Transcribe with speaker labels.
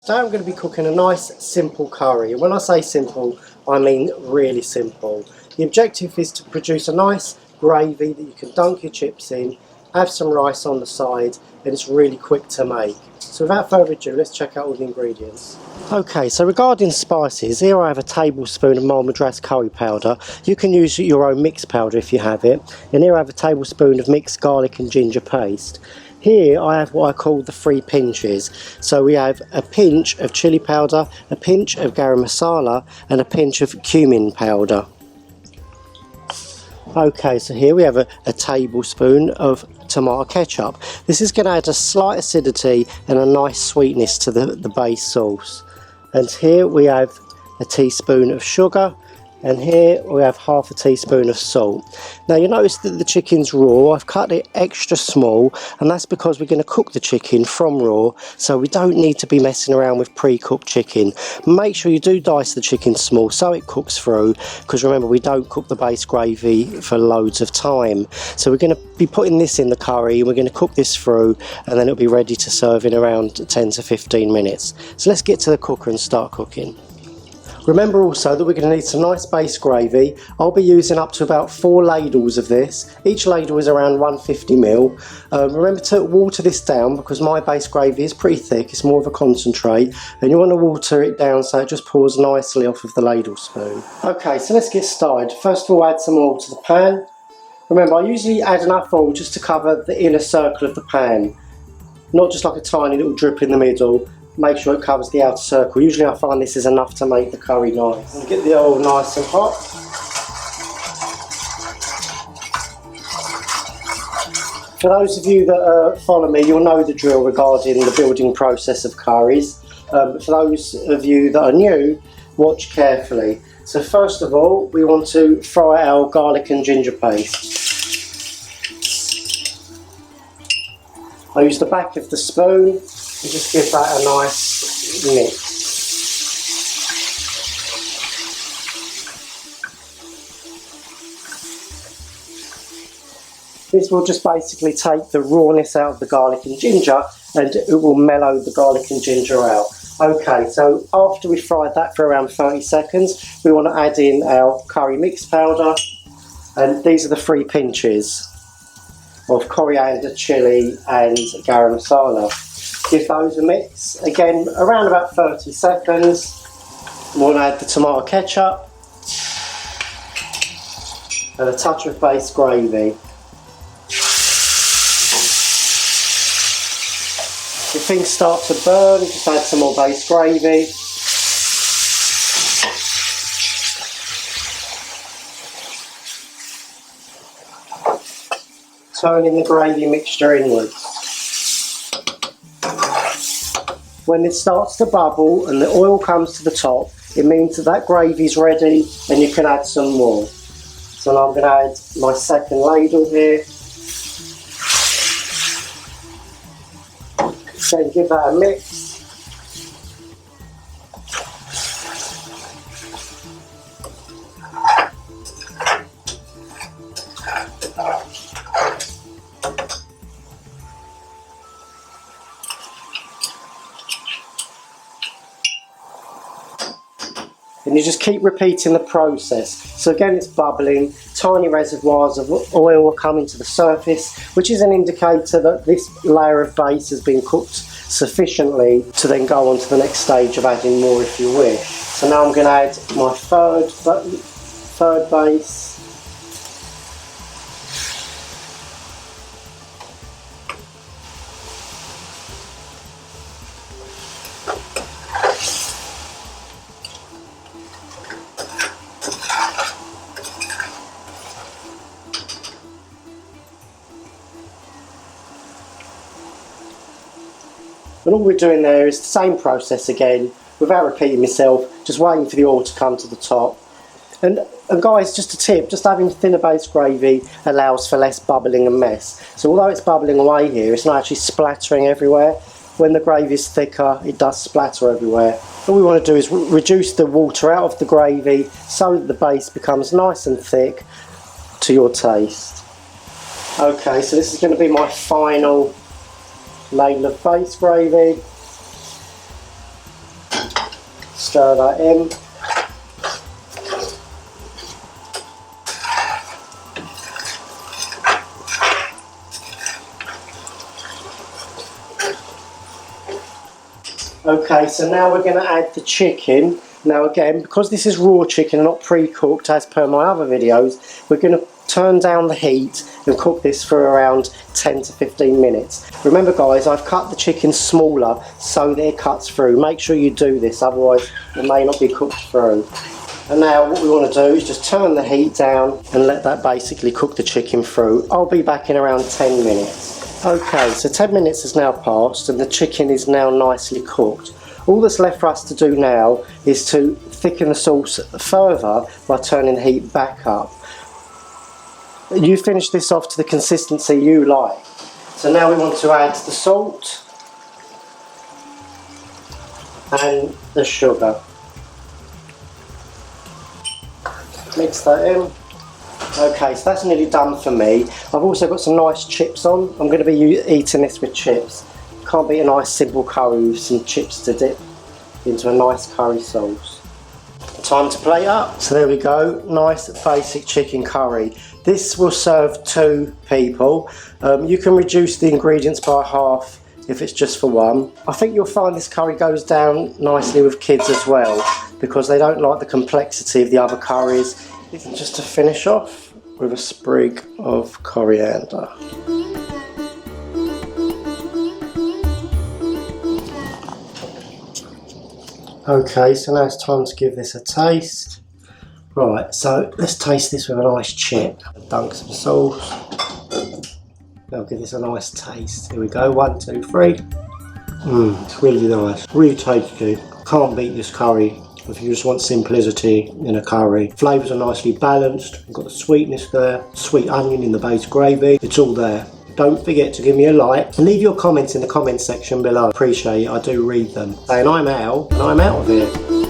Speaker 1: Today I'm going to be cooking a nice simple curry. When I say simple, I mean really simple. The objective is to produce a nice gravy that you can dunk your chips in, have some rice on the side, and it's really quick to make. So without further ado, let's check out all the ingredients. Okay, so regarding spices, here I have a tablespoon of Madras curry powder. You can use your own mixed powder if you have it. And here I have a tablespoon of mixed garlic and ginger paste. Here I have what I call the 3 pinches. So we have a pinch of chili powder, a pinch of garam masala, and a pinch of cumin powder. Okay, so here we have a tablespoon of tomato ketchup. This is going to add a slight acidity and a nice sweetness to the base sauce. And here we have a teaspoon of sugar, and here we have half a teaspoon of salt. Now you notice that the chicken's raw. I've cut it extra small, and that's because we're going to cook the chicken from raw, so we don't need to be messing around with pre-cooked chicken. Make sure you do dice the chicken small so it cooks through, because remember, we don't cook the base gravy for loads of time. So we're going to be putting this in the curry, and we're going to cook this through, and then it'll be ready to serve in around 10 to 15 minutes. So let's get to the cooker and start cooking. Remember also that we're going to need some nice base gravy. I'll be using up to about 4 ladles of this. Each ladle is around 150ml. Remember to water this down, because my base gravy is pretty thick, it's more of a concentrate, and you want to water it down so it just pours nicely off of the ladle spoon. Okay, so let's get started. First of all, add some oil to the pan. Remember, I usually add enough oil just to cover the inner circle of the pan, not just like a tiny little drip in the middle. Make sure it covers the outer circle. Usually I find this is enough to make the curry nice. And get the oil nice and hot. For those of you that follow me, you'll know the drill regarding the building process of curries. But for those of you that are new, watch carefully. So first of all, we want to fry our garlic and ginger paste. I use the back of the spoon and just give that a nice mix. This will just basically take the rawness out of the garlic and ginger, and it will mellow the garlic and ginger out. Okay, so after we fried that for around 30 seconds, we want to add in our curry mix powder, and these are the 3 pinches of coriander, chilli and garam masala. Give those a mix, again around about 30 seconds. We'll add the tomato ketchup and a touch of base gravy. If things start to burn, just add some more base gravy. Turning the gravy mixture inwards. When it starts to bubble and the oil comes to the top, it means that that gravy is ready and you can add some more. So now I'm going to add my second ladle here. Then give that a mix. And you just keep repeating the process. So again, it's bubbling, tiny reservoirs of oil are coming to the surface, which is an indicator that this layer of base has been cooked sufficiently to then go on to the next stage of adding more if you wish. So now I'm going to add my third base. And all we're doing there is the same process again, without repeating myself, just waiting for the oil to come to the top. And guys, just a tip, just having thinner base gravy allows for less bubbling and mess. So although it's bubbling away here, it's not actually splattering everywhere. When the gravy is thicker, it does splatter everywhere. All we want to do is reduce the water out of the gravy so that the base becomes nice and thick to your taste. Okay, so this is going to be my final ladle of base gravy. Stir that in. Okay, so now we're going to add the chicken. Now again, because this is raw chicken and not pre-cooked as per my other videos, we're going to turn down the heat and cook this for around 10 to 15 minutes. Remember guys, I've cut the chicken smaller so that it cuts through. Make sure you do this, otherwise it may not be cooked through. And now what we want to do is just turn the heat down and let that basically cook the chicken through. I'll be back in around 10 minutes. Okay, so 10 minutes has now passed and the chicken is now nicely cooked. All that's left for us to do now is to thicken the sauce further by turning the heat back up. You finish this off to the consistency you like. So now we want to add the salt and the sugar. Mix that in. Okay, so that's nearly done for me. I've also got some nice chips on. I'm going to be eating this with chips. Can't beat a nice simple curry with some chips to dip into a nice curry sauce. Time to plate up. So there we go, nice basic chicken curry. This will serve 2 people. You can reduce the ingredients by half if it's just for one. I think you'll find this curry goes down nicely with kids as well because they don't like the complexity of the other curries. Just to finish off with a sprig of coriander. Okay, so now it's time to give this a taste. Right, so let's taste this with a nice chip. Dunk some sauce. I'll give this a nice taste. Here we go, 1, 2, 3. It's really nice, really tasty. Can't beat this curry if you just want simplicity in a curry. Flavours are nicely balanced. You've got the sweetness there, sweet onion in the base gravy. It's all there. Don't forget to give me a like and leave your comments in the comments section below. Appreciate it, I do read them. And I'm out of here.